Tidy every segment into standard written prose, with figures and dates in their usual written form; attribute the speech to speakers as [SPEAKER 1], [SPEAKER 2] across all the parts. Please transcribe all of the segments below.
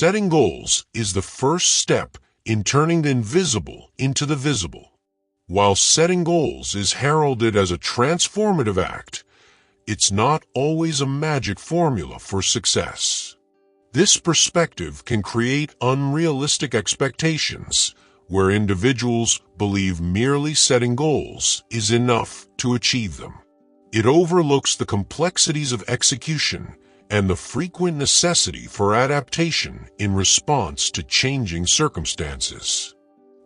[SPEAKER 1] Setting goals is the first step in turning the invisible into the visible. While setting goals is heralded as a transformative act, it's not always a magic formula for success. This perspective can create unrealistic expectations, where individuals believe merely setting goals is enough to achieve them. It overlooks the complexities of execution and the frequent necessity for adaptation in response to changing circumstances.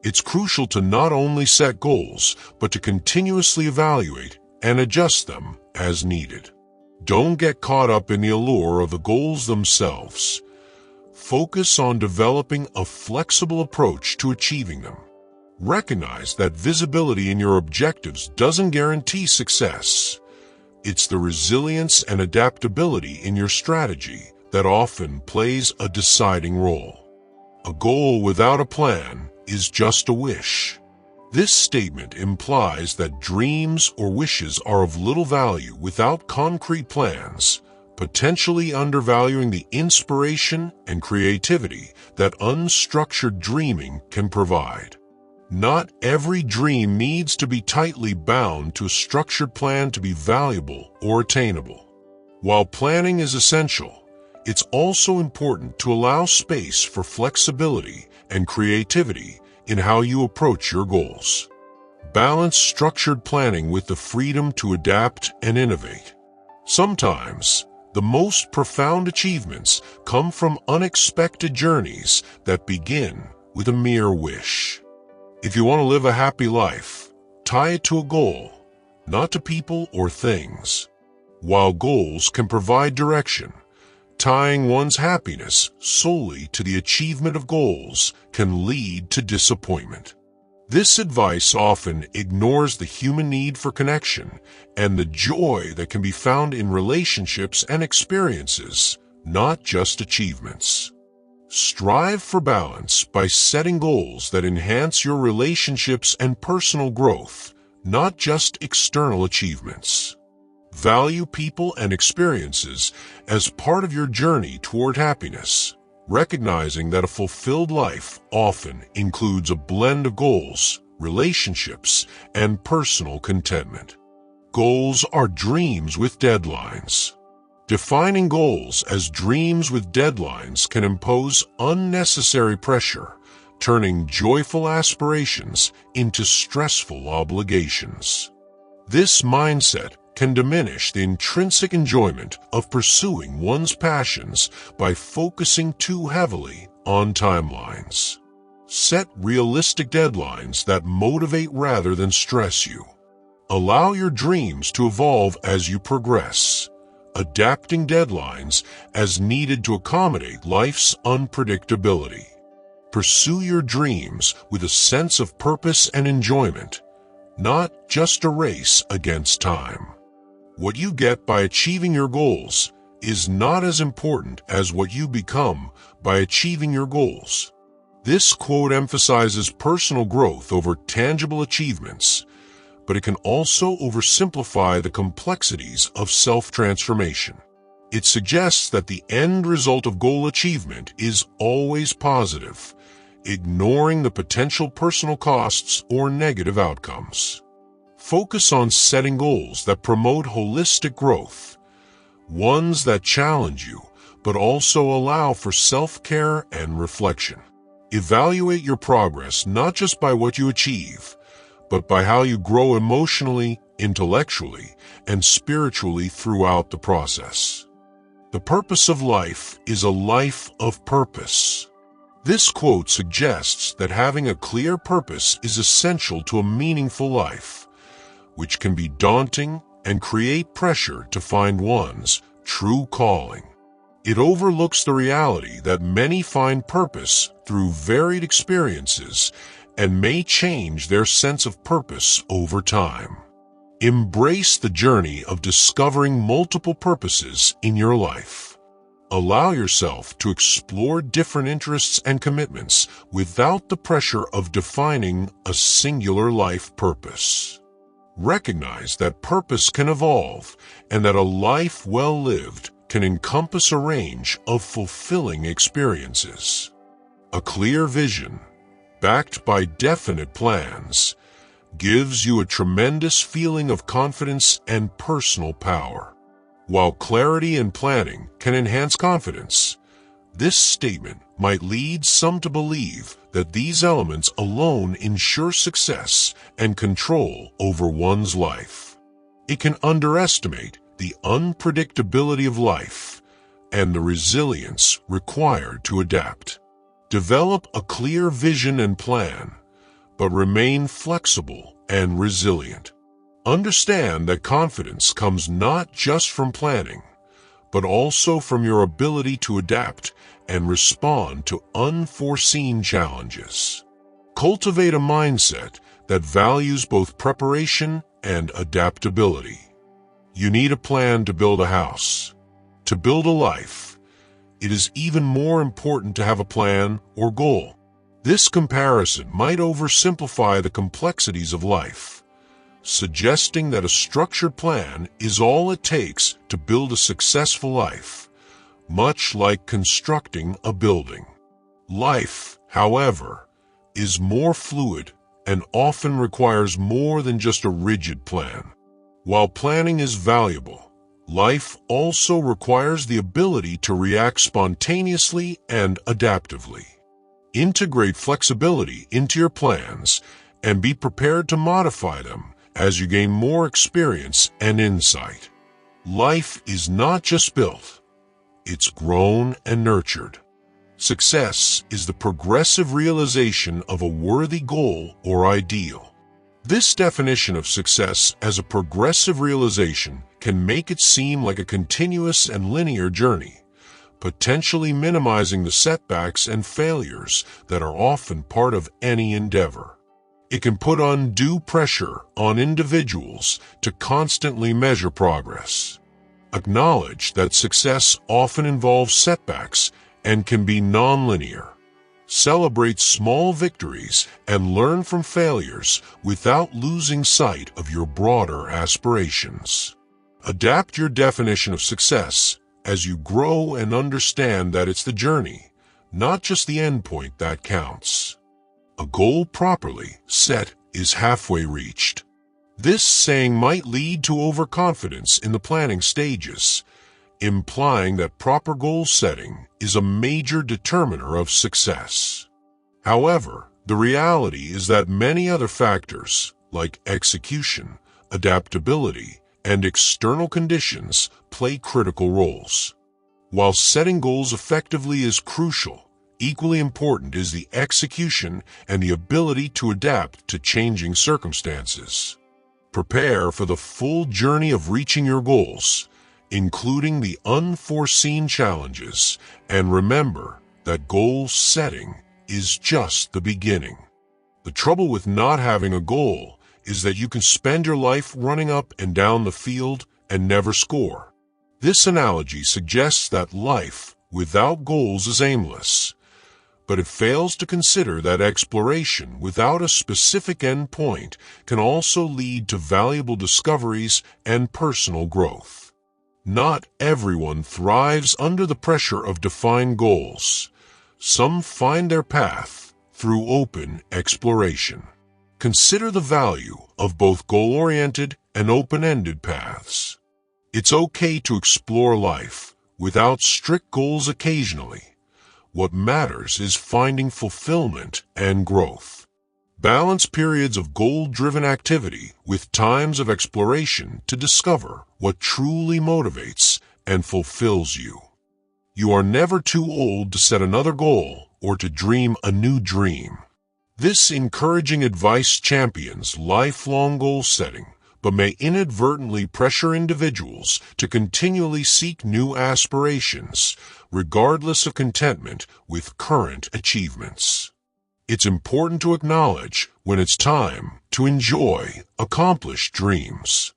[SPEAKER 1] It's crucial to not only set goals, but to continuously evaluate and adjust them as needed. Don't get caught up in the allure of the goals themselves. Focus on developing a flexible approach to achieving them. Recognize that visibility in your objectives doesn't guarantee success. It's the resilience and adaptability in your strategy that often plays a deciding role. A goal without a plan is just a wish. This statement implies that dreams or wishes are of little value without concrete plans, potentially undervaluing the inspiration and creativity that unstructured dreaming can provide. Not every dream needs to be tightly bound to a structured plan to be valuable or attainable. While planning is essential, it's also important to allow space for flexibility and creativity in how you approach your goals. Balance structured planning with the freedom to adapt and innovate. Sometimes, the most profound achievements come from unexpected journeys that begin with a mere wish. If you want to live a happy life, tie it to a goal, not to people or things. While goals can provide direction, tying one's happiness solely to the achievement of goals can lead to disappointment. This advice often ignores the human need for connection and the joy that can be found in relationships and experiences, not just achievements. Strive for balance by setting goals that enhance your relationships and personal growth, not just external achievements. Value people and experiences as part of your journey toward happiness, recognizing that a fulfilled life often includes a blend of goals, relationships, and personal contentment. Goals are dreams with deadlines. Defining goals as dreams with deadlines can impose unnecessary pressure, turning joyful aspirations into stressful obligations. This mindset can diminish the intrinsic enjoyment of pursuing one's passions by focusing too heavily on timelines. Set realistic deadlines that motivate rather than stress you. Allow your dreams to evolve as you progress, adapting deadlines as needed to accommodate life's unpredictability. Pursue your dreams with a sense of purpose and enjoyment, not just a race against time. What you get by achieving your goals is not as important as what you become by achieving your goals. This quote emphasizes personal growth over tangible achievements, but it can also oversimplify the complexities of self-transformation. It suggests that the end result of goal achievement is always positive, ignoring the potential personal costs or negative outcomes. Focus on setting goals that promote holistic growth, ones that challenge you, but also allow for self-care and reflection. Evaluate your progress not just by what you achieve, but by how you grow emotionally, intellectually, and spiritually throughout the process. The purpose of life is a life of purpose. This quote suggests that having a clear purpose is essential to a meaningful life, which can be daunting and create pressure to find one's true calling. It overlooks the reality that many find purpose through varied experiences and may change their sense of purpose over time. Embrace the journey of discovering multiple purposes in your life. Allow yourself to explore different interests and commitments without the pressure of defining a singular life purpose. Recognize that purpose can evolve and that a life well lived can encompass a range of fulfilling experiences. A clear vision, backed by definite plans, gives you a tremendous feeling of confidence and personal power. While clarity and planning can enhance confidence, this statement might lead some to believe that these elements alone ensure success and control over one's life. It can underestimate the unpredictability of life and the resilience required to adapt. Develop a clear vision and plan, but remain flexible and resilient. Understand that confidence comes not just from planning, but also from your ability to adapt and respond to unforeseen challenges. Cultivate a mindset that values both preparation and adaptability. You need a plan to build a house. To build a life, it is even more important to have a plan or goal. This comparison might oversimplify the complexities of life, suggesting that a structured plan is all it takes to build a successful life, much like constructing a building. Life, however, is more fluid and often requires more than just a rigid plan. While planning is valuable, life also requires the ability to react spontaneously and adaptively. Integrate flexibility into your plans and be prepared to modify them as you gain more experience and insight. Life is not just built, it's grown and nurtured. Success is the progressive realization of a worthy goal or ideal. This definition of success as a progressive realization can make it seem like a continuous and linear journey, potentially minimizing the setbacks and failures that are often part of any endeavor. It can put undue pressure on individuals to constantly measure progress. Acknowledge that success often involves setbacks and can be nonlinear. Celebrate small victories and learn from failures without losing sight of your broader aspirations. Adapt your definition of success as you grow and understand that it's the journey, not just the endpoint, that counts. A goal properly set is halfway reached. This saying might lead to overconfidence in the planning stages, implying that proper goal setting is a major determiner of success. However, the reality is that many other factors, like execution, adaptability, and external conditions, play critical roles. While setting goals effectively is crucial, equally important is the execution and the ability to adapt to changing circumstances. Prepare for the full journey of reaching your goals, including the unforeseen challenges, and remember that goal setting is just the beginning. The trouble with not having a goal is that you can spend your life running up and down the field and never score. This analogy suggests that life without goals is aimless, but it fails to consider that exploration without a specific end point can also lead to valuable discoveries and personal growth. Not everyone thrives under the pressure of defined goals. Some find their path through open exploration. Consider the value of both goal-oriented and open-ended paths. It's okay to explore life without strict goals occasionally. What matters is finding fulfillment and growth. Balance periods of goal-driven activity with times of exploration to discover what truly motivates and fulfills you. You are never too old to set another goal or to dream a new dream. This encouraging advice champions lifelong goal setting, but may inadvertently pressure individuals to continually seek new aspirations, regardless of contentment with current achievements. It's important to acknowledge when it's time to enjoy accomplished dreams.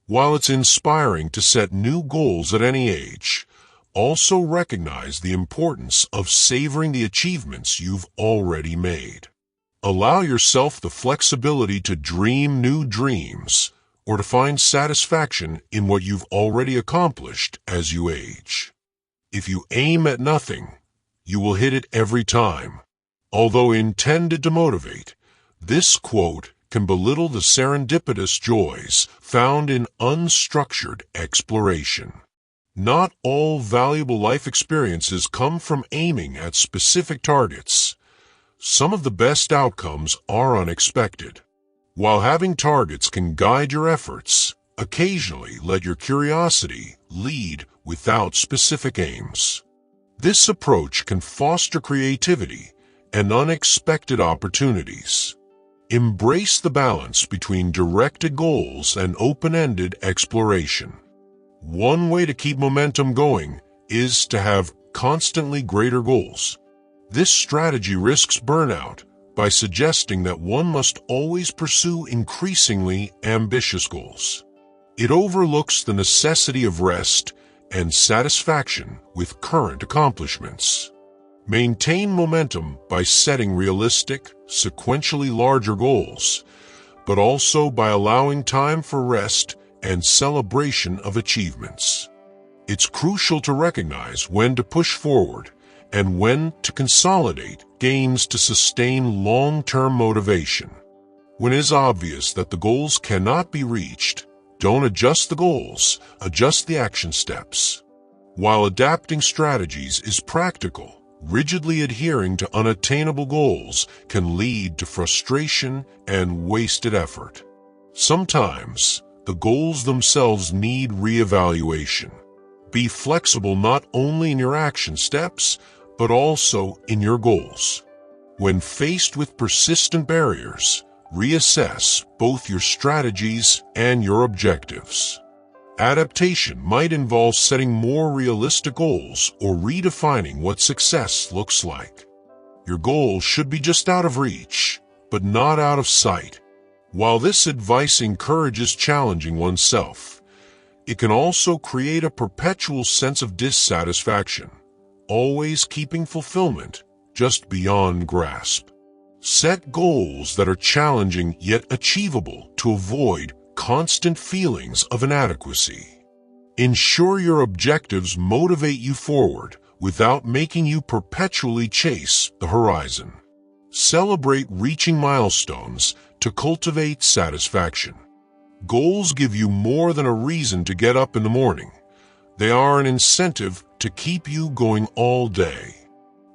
[SPEAKER 1] While it's inspiring to set new goals at any age, also recognize the importance of savoring the achievements you've already made. Allow yourself the flexibility to dream new dreams or to find satisfaction in what you've already accomplished as you age. If you aim at nothing, you will hit it every time. Although intended to motivate, this quote can belittle the serendipitous joys found in unstructured exploration. Not all valuable life experiences come from aiming at specific targets. Some of the best outcomes are unexpected. While having targets can guide your efforts, occasionally let your curiosity lead without specific aims. This approach can foster creativity and unexpected opportunities. Embrace the balance between directed goals and open-ended exploration. One way to keep momentum going is to have constantly greater goals. This strategy risks burnout by suggesting that one must always pursue increasingly ambitious goals. It overlooks the necessity of rest and satisfaction with current accomplishments. Maintain momentum by setting realistic, sequentially larger goals, but also by allowing time for rest and celebration of achievements. It's crucial to recognize when to push forward and when to consolidate gains to sustain long-term motivation. When it is obvious that the goals cannot be reached, don't adjust the goals, adjust the action steps. While adapting strategies is practical, rigidly adhering to unattainable goals can lead to frustration and wasted effort. Sometimes, the goals themselves need reevaluation. Be flexible not only in your action steps, but also in your goals. When faced with persistent barriers, reassess both your strategies and your objectives. Adaptation might involve setting more realistic goals or redefining what success looks like. Your goal should be just out of reach, but not out of sight. While this advice encourages challenging oneself, it can also create a perpetual sense of dissatisfaction, always keeping fulfillment just beyond grasp. Set goals that are challenging yet achievable to avoid constant feelings of inadequacy. Ensure your objectives motivate you forward without making you perpetually chase the horizon. Celebrate reaching milestones to cultivate satisfaction. Goals give you more than a reason to get up in the morning. They are an incentive to keep you going all day.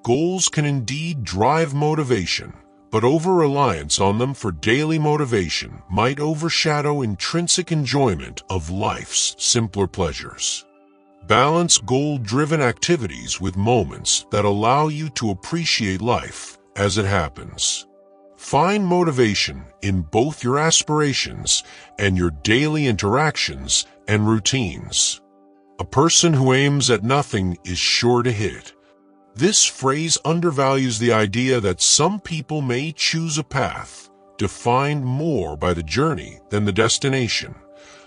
[SPEAKER 1] Goals can indeed drive motivation, but over-reliance on them for daily motivation might overshadow intrinsic enjoyment of life's simpler pleasures. Balance goal-driven activities with moments that allow you to appreciate life as it happens. Find motivation in both your aspirations and your daily interactions and routines. A person who aims at nothing is sure to hit it. This phrase undervalues the idea that some people may choose a path defined more by the journey than the destination,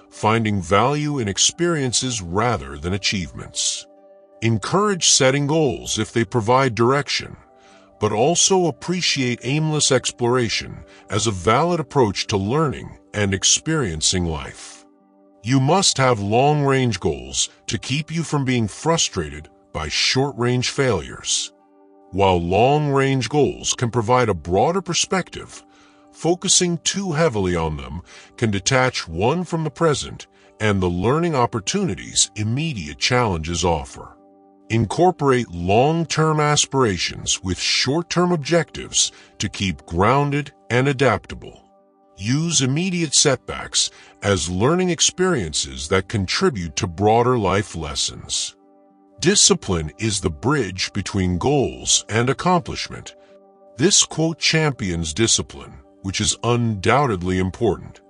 [SPEAKER 1] finding value in experiences rather than achievements. Encourage setting goals if they provide direction, but also appreciate aimless exploration as a valid approach to learning and experiencing life. You must have long-range goals to keep you from being frustrated by short-range failures. While long-range goals can provide a broader perspective, focusing too heavily on them can detach one from the present and the learning opportunities immediate challenges offer. Incorporate long-term aspirations with short-term objectives to keep grounded and adaptable. Use immediate setbacks as learning experiences that contribute to broader life lessons. Discipline is the bridge between goals and accomplishment. This quote champions discipline, which is undoubtedly important,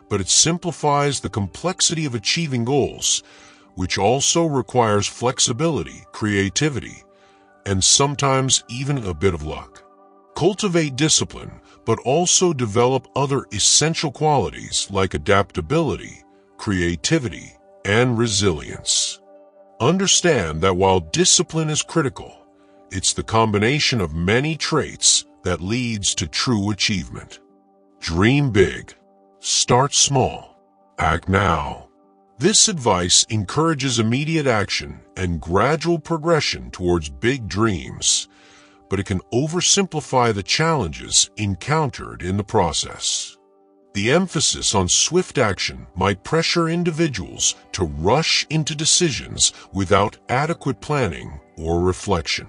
[SPEAKER 1] but it simplifies the complexity of achieving goals, which also requires flexibility, creativity, and sometimes even a bit of luck. Cultivate discipline, but also develop other essential qualities like adaptability, creativity, and resilience. Understand that while discipline is critical, it's the combination of many traits that leads to true achievement. Dream big. Start small. Act now. This advice encourages immediate action and gradual progression towards big dreams, but it can oversimplify the challenges encountered in the process. The emphasis on swift action might pressure individuals to rush into decisions without adequate planning or reflection.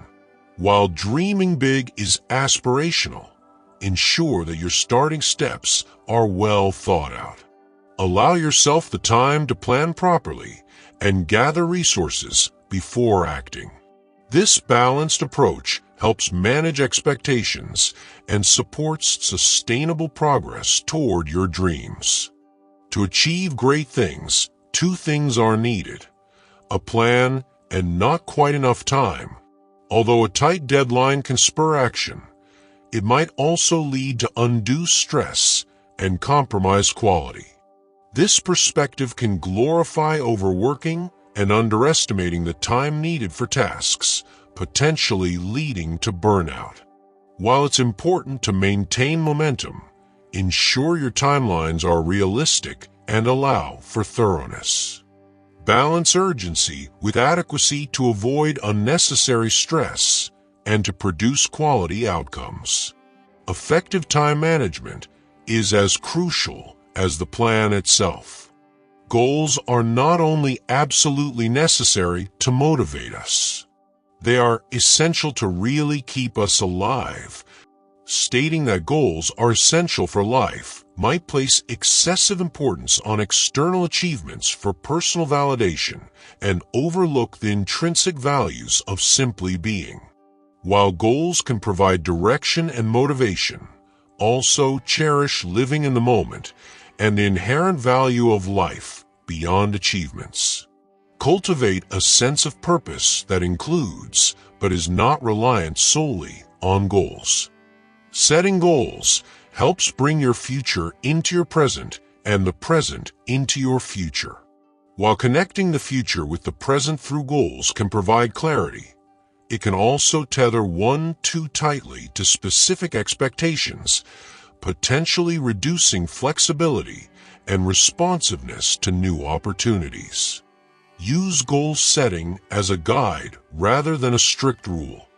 [SPEAKER 1] While dreaming big is aspirational, ensure that your starting steps are well thought out. Allow yourself the time to plan properly and gather resources before acting. This balanced approach helps manage expectations and supports sustainable progress toward your dreams. To achieve great things, two things are needed: a plan and not quite enough time. Although a tight deadline can spur action, it might also lead to undue stress and compromise quality. This perspective can glorify overworking and underestimating the time needed for tasks, potentially leading to burnout. While it's important to maintain momentum, ensure your timelines are realistic and allow for thoroughness. Balance urgency with adequacy to avoid unnecessary stress and to produce quality outcomes. Effective time management is as crucial as the plan itself. Goals are not only absolutely necessary to motivate us, they are essential to really keep us alive. Stating that goals are essential for life might place excessive importance on external achievements for personal validation and overlook the intrinsic values of simply being. While goals can provide direction and motivation, also cherish living in the moment and the inherent value of life beyond achievements. Cultivate a sense of purpose that includes, but is not reliant solely on goals. Setting goals helps bring your future into your present and the present into your future. While connecting the future with the present through goals can provide clarity, it can also tether one too tightly to specific expectations, potentially reducing flexibility and responsiveness to new opportunities. Use goal setting as a guide rather than a strict rule.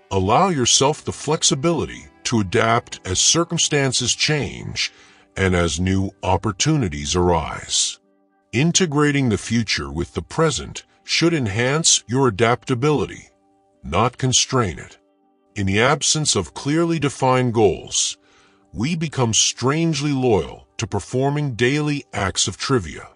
[SPEAKER 1] Allow yourself the flexibility to adapt as circumstances change and as new opportunities arise. Integrating the future with the present should enhance your adaptability, not constrain it. In the absence of clearly defined goals, we become strangely loyal to performing daily acts of trivia.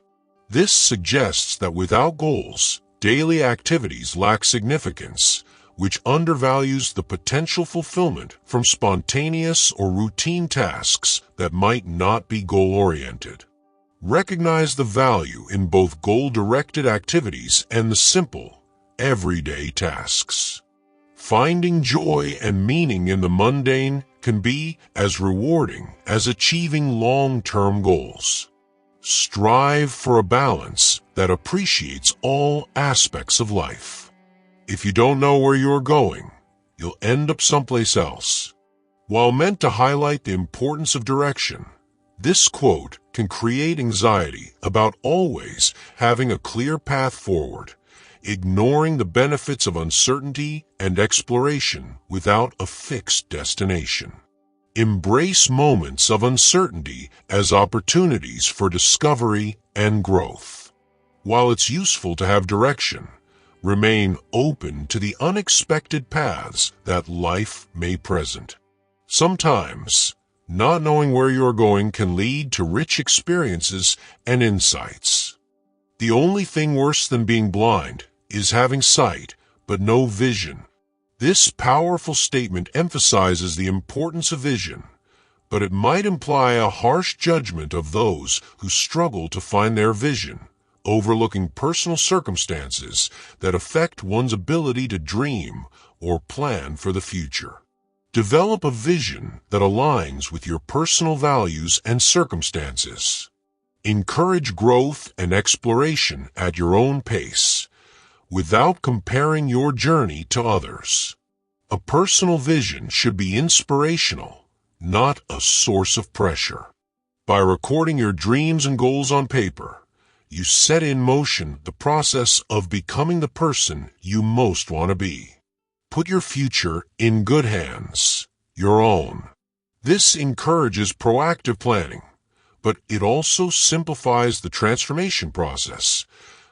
[SPEAKER 1] This suggests that without goals, daily activities lack significance, which undervalues the potential fulfillment from spontaneous or routine tasks that might not be goal-oriented. Recognize the value in both goal-directed activities and the simple, everyday tasks. Finding joy and meaning in the mundane can be as rewarding as achieving long-term goals. Strive for a balance that appreciates all aspects of life. If you don't know where you're going, you'll end up someplace else. While meant to highlight the importance of direction, this quote can create anxiety about always having a clear path forward, ignoring the benefits of uncertainty and exploration without a fixed destination. Embrace moments of uncertainty as opportunities for discovery and growth. While it's useful to have direction, remain open to the unexpected paths that life may present. Sometimes, not knowing where you're going can lead to rich experiences and insights. The only thing worse than being blind is having sight but no vision. This powerful statement emphasizes the importance of vision, but it might imply a harsh judgment of those who struggle to find their vision, overlooking personal circumstances that affect one's ability to dream or plan for the future. Develop a vision that aligns with your personal values and circumstances. Encourage growth and exploration at your own pace, without comparing your journey to others. A personal vision should be inspirational, not a source of pressure. By recording your dreams and goals on paper, you set in motion the process of becoming the person you most want to be. Put your future in good hands, your own. This encourages proactive planning, but it also simplifies the transformation process,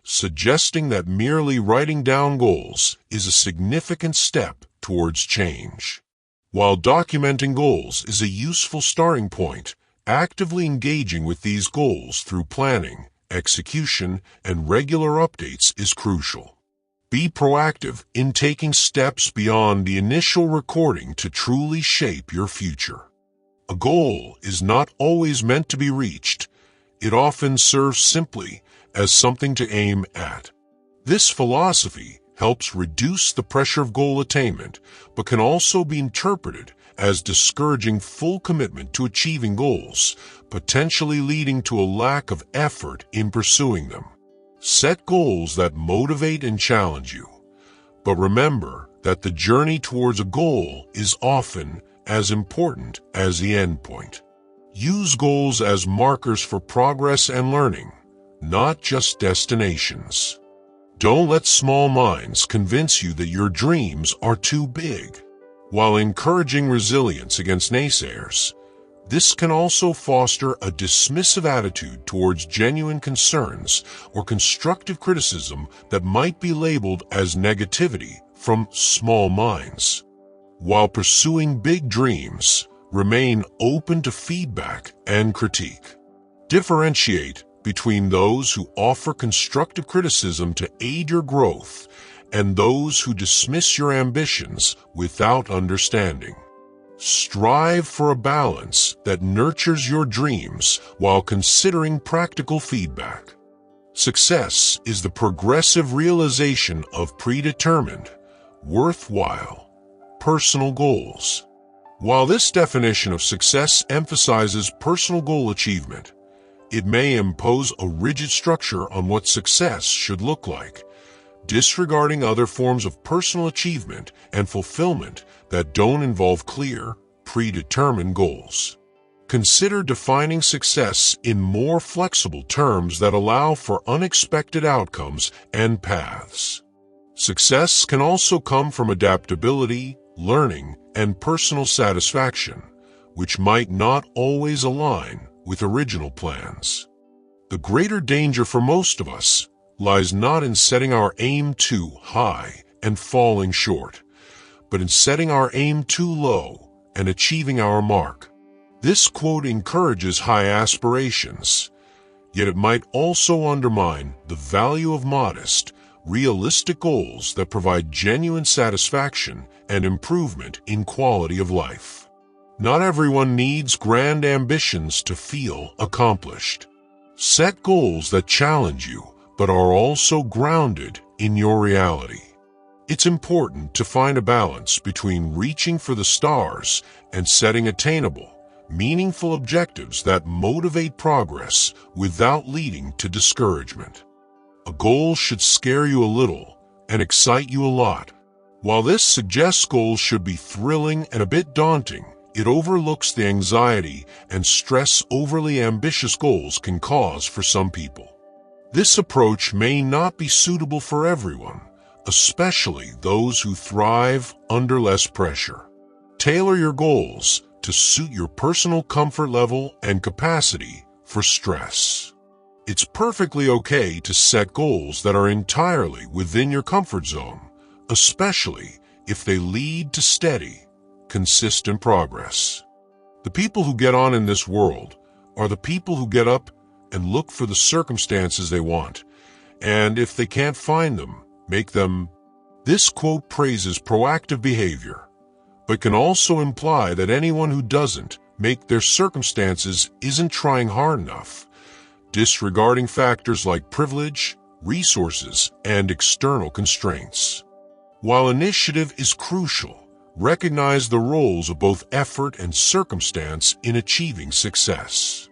[SPEAKER 1] suggesting that merely writing down goals is a significant step towards change. While documenting goals is a useful starting point, actively engaging with these goals through planning, execution, and regular updates is crucial. Be proactive in taking steps beyond the initial recording to truly shape your future. A goal is not always meant to be reached. It often serves simply as something to aim at. This philosophy helps reduce the pressure of goal attainment, but can also be interpreted as discouraging full commitment to achieving goals, potentially leading to a lack of effort in pursuing them. Set goals that motivate and challenge you, but remember that the journey towards a goal is often as important as the end point. Use goals as markers for progress and learning, not just destinations. Don't let small minds convince you that your dreams are too big. While encouraging resilience against naysayers, this can also foster a dismissive attitude towards genuine concerns or constructive criticism that might be labeled as negativity from small minds. While pursuing big dreams, remain open to feedback and critique. Differentiate between those who offer constructive criticism to aid your growth and those who dismiss your ambitions without understanding. Strive for a balance that nurtures your dreams while considering practical feedback. Success is the progressive realization of predetermined, worthwhile, personal goals. While this definition of success emphasizes personal goal achievement, it may impose a rigid structure on what success should look like, disregarding other forms of personal achievement and fulfillment that don't involve clear, predetermined goals. Consider defining success in more flexible terms that allow for unexpected outcomes and paths. Success can also come from adaptability, learning, and personal satisfaction, which might not always align with original plans. The greater danger for most of us lies not in setting our aim too high and falling short, but in setting our aim too low and achieving our mark. This quote encourages high aspirations, yet it might also undermine the value of modest, realistic goals that provide genuine satisfaction and improvement in quality of life. Not everyone needs grand ambitions to feel accomplished. Set goals that challenge you, but are also grounded in your reality. It's important to find a balance between reaching for the stars and setting attainable, meaningful objectives that motivate progress without leading to discouragement. A goal should scare you a little and excite you a lot. While this suggests goals should be thrilling and a bit daunting, it overlooks the anxiety and stress overly ambitious goals can cause for some people. This approach may not be suitable for everyone, especially those who thrive under less pressure. Tailor your goals to suit your personal comfort level and capacity for stress. It's perfectly okay to set goals that are entirely within your comfort zone, especially if they lead to steady, consistent progress. The people who get on in this world are the people who get up and look for the circumstances they want, and if they can't find them, make them. This quote praises proactive behavior, but can also imply that anyone who doesn't make their circumstances isn't trying hard enough, disregarding factors like privilege, resources, and external constraints. While initiative is crucial, recognize the roles of both effort and circumstance in achieving success.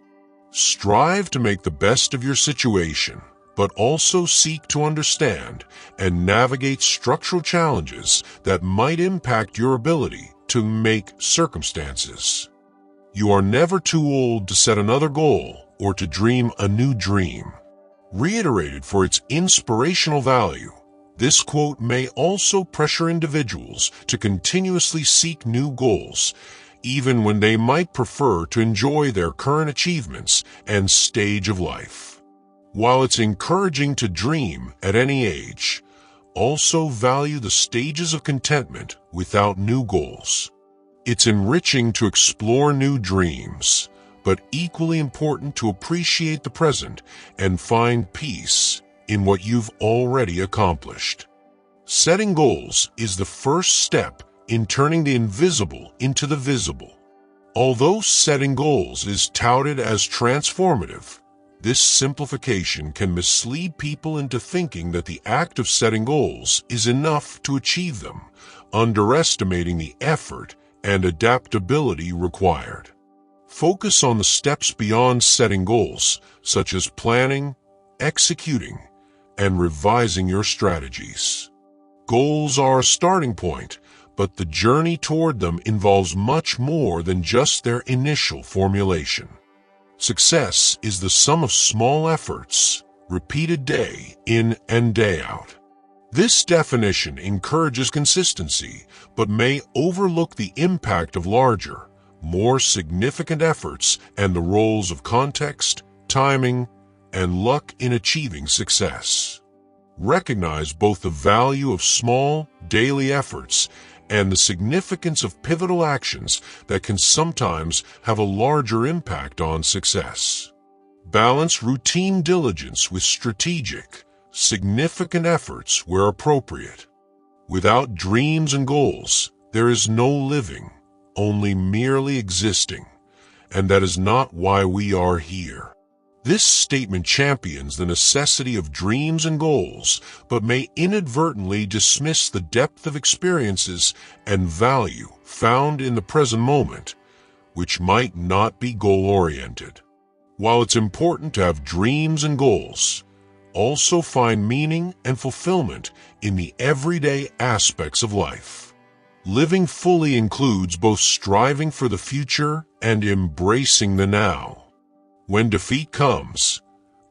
[SPEAKER 1] Strive to make the best of your situation, but also seek to understand and navigate structural challenges that might impact your ability to make circumstances. You are never too old to set another goal or to dream a new dream. Reiterated for its inspirational value, this quote may also pressure individuals to continuously seek new goals, even when they might prefer to enjoy their current achievements and stage of life. While it's encouraging to dream at any age, also value the stages of contentment without new goals. It's enriching to explore new dreams, but equally important to appreciate the present and find peace in what you've already accomplished. Setting goals is the first step in turning the invisible into the visible. Although setting goals is touted as transformative, this simplification can mislead people into thinking that the act of setting goals is enough to achieve them, underestimating the effort and adaptability required. Focus on the steps beyond setting goals, such as planning, executing, and revising your strategies. Goals are a starting point, but the journey toward them involves much more than just their initial formulation. Success is the sum of small efforts, repeated day in and day out. This definition encourages consistency, but may overlook the impact of larger, more significant efforts and the roles of context, timing, and luck in achieving success. Recognize both the value of small, daily efforts and the significance of pivotal actions that can sometimes have a larger impact on success. Balance routine diligence with strategic, significant efforts where appropriate. Without dreams and goals, there is no living, only merely existing, and that is not why we are here. This statement champions the necessity of dreams and goals, but may inadvertently dismiss the depth of experiences and value found in the present moment, which might not be goal-oriented. While it's important to have dreams and goals, also find meaning and fulfillment in the everyday aspects of life. Living fully includes both striving for the future and embracing the now. When defeat comes,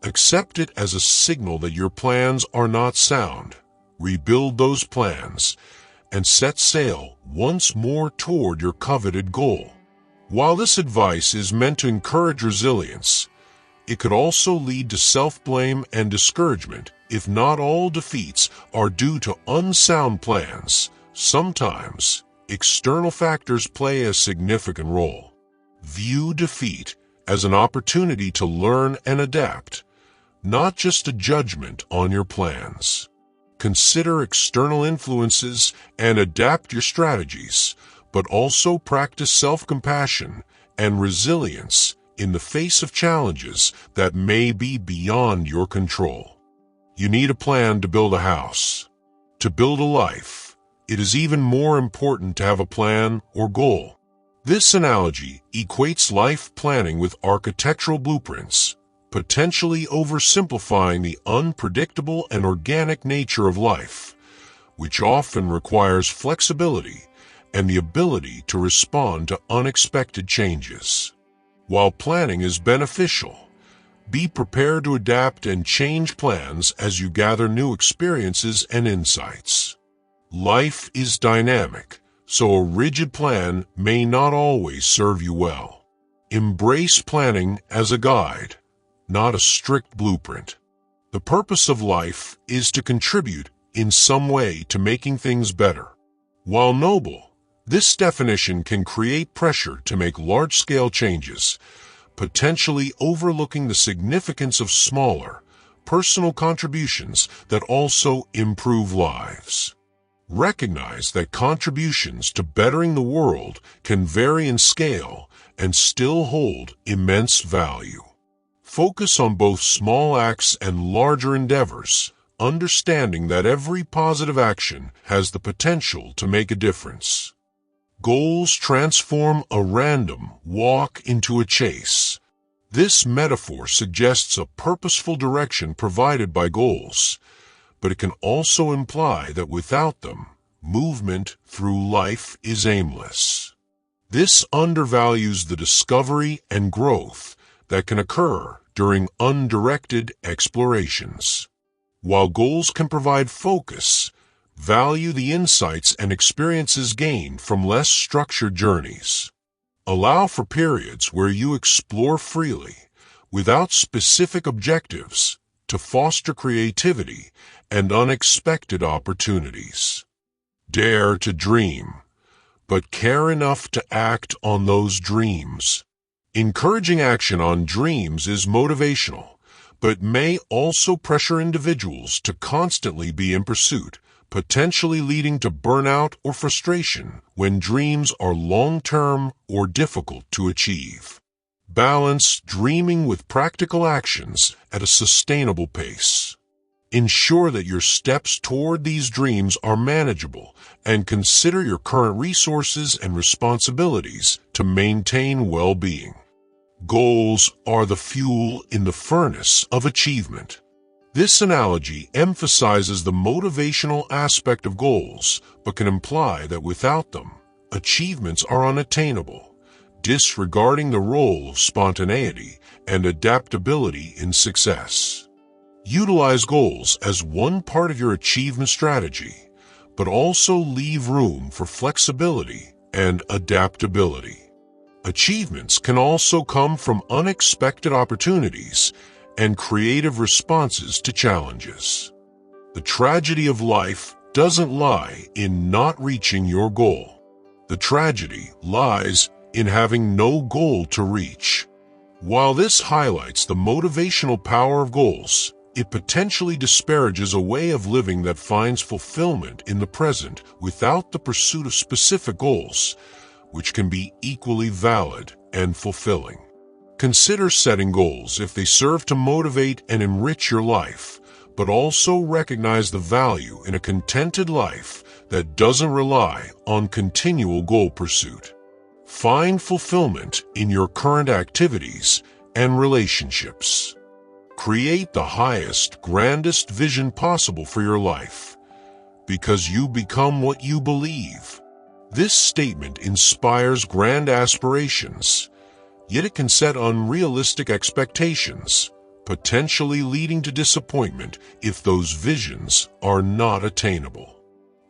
[SPEAKER 1] accept it as a signal that your plans are not sound. Rebuild those plans and set sail once more toward your coveted goal. While this advice is meant to encourage resilience, it could also lead to self-blame and discouragement if not all defeats are due to unsound plans. Sometimes, external factors play a significant role. View defeat as an opportunity to learn and adapt, not just a judgment on your plans. Consider external influences and adapt your strategies, but also practice self-compassion and resilience in the face of challenges that may be beyond your control. You need a plan to build a house. To build a life, it is even more important to have a plan or goal. This analogy equates life planning with architectural blueprints, potentially oversimplifying the unpredictable and organic nature of life, which often requires flexibility and the ability to respond to unexpected changes. While planning is beneficial, be prepared to adapt and change plans as you gather new experiences and insights. Life is dynamic, so a rigid plan may not always serve you well. Embrace planning as a guide, not a strict blueprint. The purpose of life is to contribute in some way to making things better. While noble, this definition can create pressure to make large-scale changes, potentially overlooking the significance of smaller, personal contributions that also improve lives. Recognize that contributions to bettering the world can vary in scale and still hold immense value. Focus on both small acts and larger endeavors, understanding that every positive action has the potential to make a difference. Goals transform a random walk into a chase. This metaphor suggests a purposeful direction provided by goals, but it can also imply that without them, movement through life is aimless. This undervalues the discovery and growth that can occur during undirected explorations. While goals can provide focus, value the insights and experiences gained from less structured journeys. Allow for periods where you explore freely, without specific objectives, to foster creativity and unexpected opportunities. Dare to dream, but care enough to act on those dreams. Encouraging action on dreams is motivational, but may also pressure individuals to constantly be in pursuit, potentially leading to burnout or frustration when dreams are long-term or difficult to achieve. Balance dreaming with practical actions at a sustainable pace. Ensure that your steps toward these dreams are manageable and consider your current resources and responsibilities to maintain well-being. Goals are the fuel in the furnace of achievement. This analogy emphasizes the motivational aspect of goals, but can imply that without them, achievements are unattainable, disregarding the role of spontaneity and adaptability in success. Utilize goals as one part of your achievement strategy, but also leave room for flexibility and adaptability. Achievements can also come from unexpected opportunities and creative responses to challenges. The tragedy of life doesn't lie in not reaching your goal. The tragedy lies in having no goal to reach. While this highlights the motivational power of goals, it potentially disparages a way of living that finds fulfillment in the present without the pursuit of specific goals, which can be equally valid and fulfilling. Consider setting goals if they serve to motivate and enrich your life, but also recognize the value in a contented life that doesn't rely on continual goal pursuit. Find fulfillment in your current activities and relationships. Create the highest, grandest vision possible for your life, because you become what you believe. This statement inspires grand aspirations, yet it can set unrealistic expectations, potentially leading to disappointment if those visions are not attainable.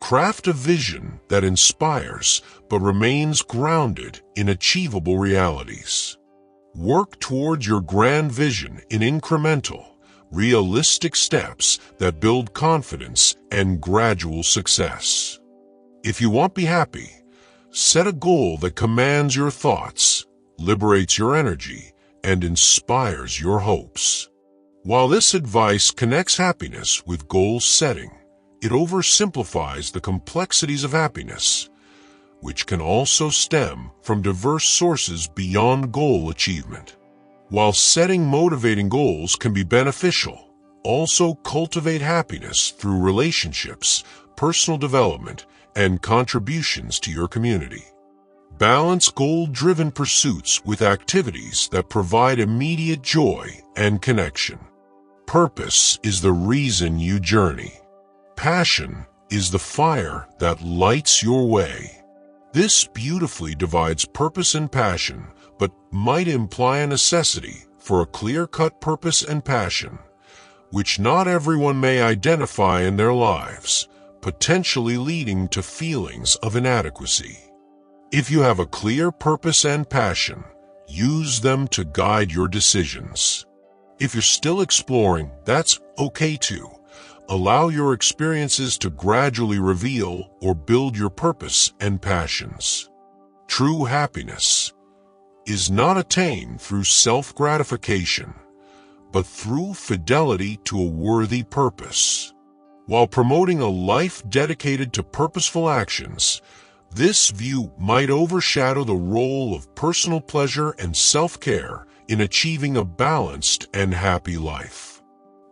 [SPEAKER 1] Craft a vision that inspires but remains grounded in achievable realities. Work towards your grand vision in incremental, realistic steps that build confidence and gradual success. If you want to be happy, set a goal that commands your thoughts, liberates your energy, and inspires your hopes. While this advice connects happiness with goal setting, it oversimplifies the complexities of happiness, which can also stem from diverse sources beyond goal achievement. While setting motivating goals can be beneficial, also cultivate happiness through relationships, personal development, and contributions to your community. Balance goal-driven pursuits with activities that provide immediate joy and connection. Purpose is the reason you journey. Passion is the fire that lights your way. This beautifully divides purpose and passion, but might imply a necessity for a clear-cut purpose and passion, which not everyone may identify in their lives, potentially leading to feelings of inadequacy. If you have a clear purpose and passion, use them to guide your decisions. If you're still exploring, that's okay too. Allow your experiences to gradually reveal or build your purpose and passions. True happiness is not attained through self-gratification, but through fidelity to a worthy purpose. While promoting a life dedicated to purposeful actions, this view might overshadow the role of personal pleasure and self-care in achieving a balanced and happy life.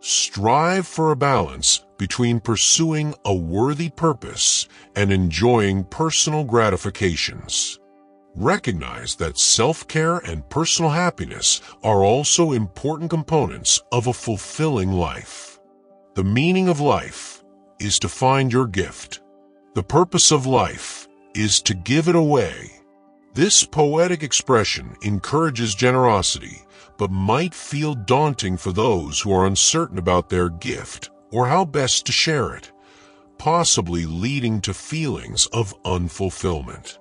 [SPEAKER 1] Strive for a balance between pursuing a worthy purpose and enjoying personal gratifications. Recognize that self-care and personal happiness are also important components of a fulfilling life. The meaning of life is to find your gift. The purpose of life is to give it away. This poetic expression encourages generosity, but might feel daunting for those who are uncertain about their gift or how best to share it, possibly leading to feelings of unfulfillment.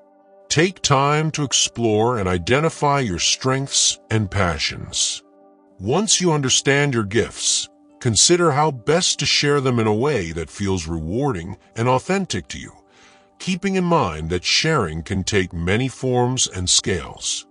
[SPEAKER 1] Take time to explore and identify your strengths and passions. Once you understand your gifts, consider how best to share them in a way that feels rewarding and authentic to you, keeping in mind that sharing can take many forms and scales.